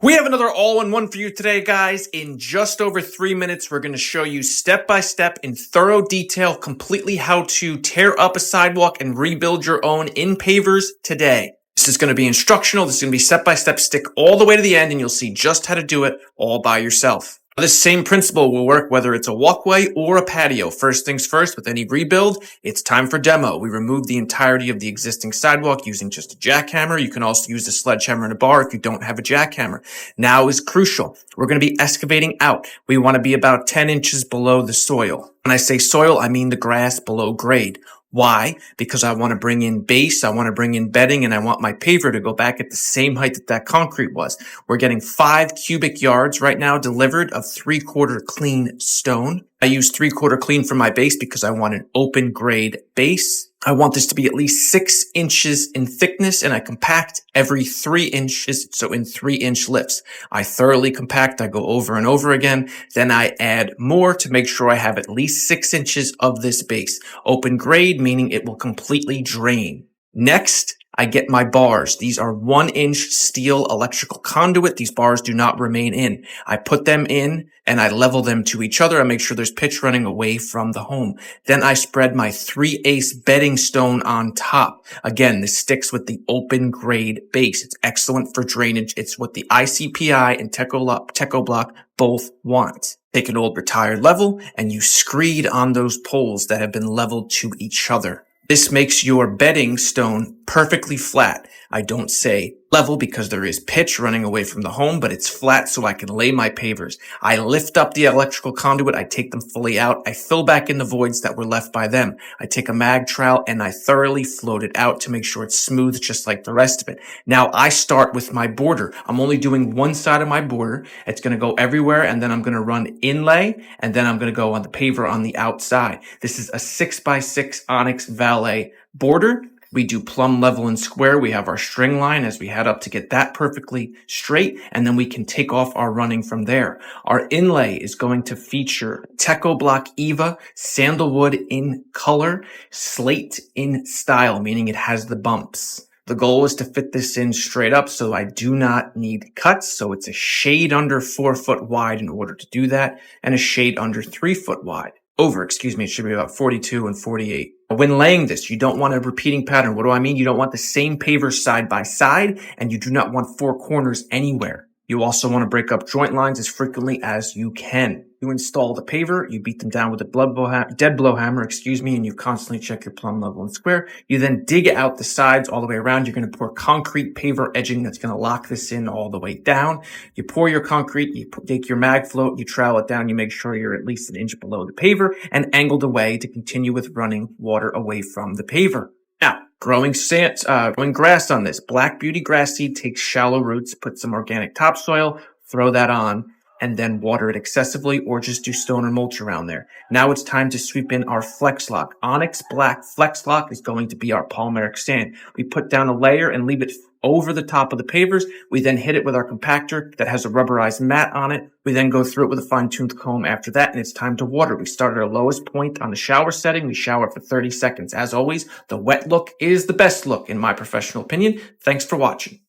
We have another all-in-one for you today, guys. In just over 3 minutes, we're going to show you step-by-step in thorough detail completely how to tear up a sidewalk and rebuild your own in pavers today. This is going to be instructional. This is going to be step-by-step. Stick all the way to the end and you'll see just how to do it all by yourself. This same principle will work whether it's a walkway or a patio. First things first, with any rebuild, it's time for demo. We remove the entirety of the existing sidewalk using just a jackhammer. You can also use a sledgehammer and a bar if you don't have a jackhammer. Now is crucial. We're going to be excavating out. We want to be about 10 inches below the soil. When I say soil, I mean the grass below grade. Why? Because I want to bring in base, I want to bring in bedding, and I want my paver to go back at the same height that concrete was. We're getting 5 cubic yards right now delivered of 3/4 clean stone. I use 3/4 clean for my base because I want an open grade base. I want this to be at least 6 inches in thickness, and I compact every 3 inches, so in 3-inch lifts. I thoroughly compact, I go over and over again, then I add more to make sure I have at least 6 inches of this base. Open grade, meaning it will completely drain. Next, I get my bars. These are 1-inch steel electrical conduit. These bars do not remain in. I put them in and I level them to each other. I make sure there's pitch running away from the home. Then I spread my 3/8 bedding stone on top. Again, this sticks with the open grade base. It's excellent for drainage. It's what the ICPI and Techo Block both want. Take an old retired level and you screed on those poles that have been leveled to each other. This makes your bedding stone perfectly flat. I don't say level because there is pitch running away from the home, but it's flat so I can lay my pavers. I lift up the electrical conduit. I take them fully out. I fill back in the voids that were left by them. I take a mag trowel and I thoroughly float it out to make sure it's smooth just like the rest of it. Now I start with my border. I'm only doing one side of my border. It's going to go everywhere and then I'm going to run inlay and then I'm going to go on the paver on the outside. This is a 6x6 Onyx Valet border. We do plumb, level, and square. We have our string line as we head up to get that perfectly straight, and then we can take off our running from there. Our inlay is going to feature Techo Block Eva, sandalwood in color, slate in style, meaning it has the bumps. The goal is to fit this in straight up so I do not need cuts, so it's a shade under 4 foot wide in order to do that, and a shade under 3 foot wide. It should be about 42 and 48. When laying this, you don't want a repeating pattern. What do I mean? You don't want the same paver side by side, and you do not want 4 corners anywhere. You also want to break up joint lines as frequently as you can. You install the paver, you beat them down with a dead blow hammer, and you constantly check your plumb, level, and square. You then dig out the sides all the way around. You're going to pour concrete paver edging that's going to lock this in all the way down. You pour your concrete, you take your mag float, you trowel it down, you make sure you're at least 1 inch below the paver and angled away to continue with running water away from the paver. Now, growing grass on this. Black Beauty grass seed takes shallow roots, put some organic topsoil, throw that on, and then water it excessively or just do stone or mulch around there. Now it's time to sweep in our flex lock. Onyx Black Flex Lock is going to be our polymeric sand. We put down a layer and leave it over the top of the pavers. We then hit it with our compactor that has a rubberized mat on it. We then go through it with a fine-tooth comb after that, and it's time to water. We start at our lowest point on the shower setting. We shower for 30 seconds. As always, the wet look is the best look, in my professional opinion. Thanks for watching.